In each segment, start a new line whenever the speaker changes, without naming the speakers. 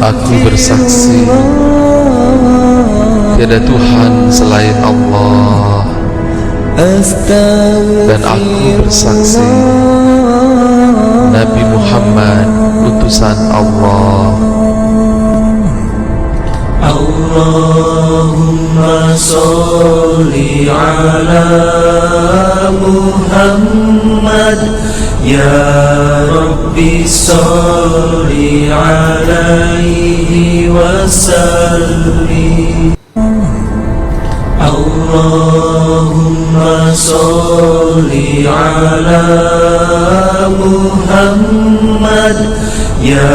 Aku bersaksi tiada Tuhan selain Allah, dan aku bersaksi Nabi Muhammad utusan Allah.
Allahumma sholli ala Muhammad, ya Rabbi sholli alaihi wa sallim. Allahumma sholli ala Muhammad, ya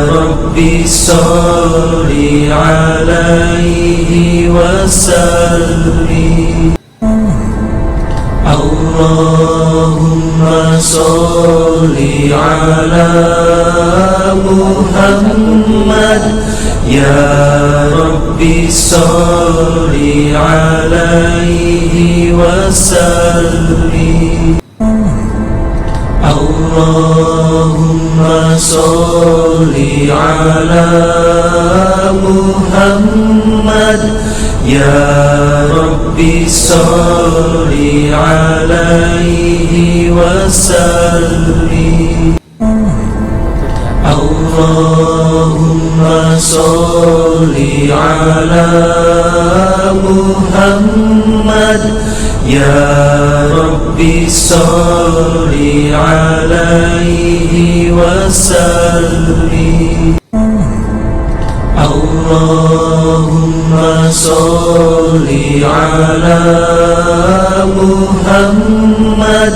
Rabbi sholli alaihi wa sallim. Allahumma sholli ala Muhammad, ya Rabbi sholli alaihi wa sallim. Allahumma sholli ala Muhammad, ya Rabbi sholli alaihi wa sallim. Allahumma sholli ala Muhammad, ya Rabbi sholli alaihi wa sallim. Allahumma sholli ala Muhammad,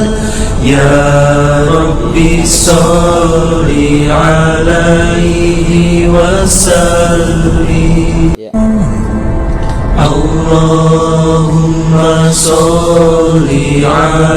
ya Rabbi sholli alaihi wa sallim. Allahumma sholli ala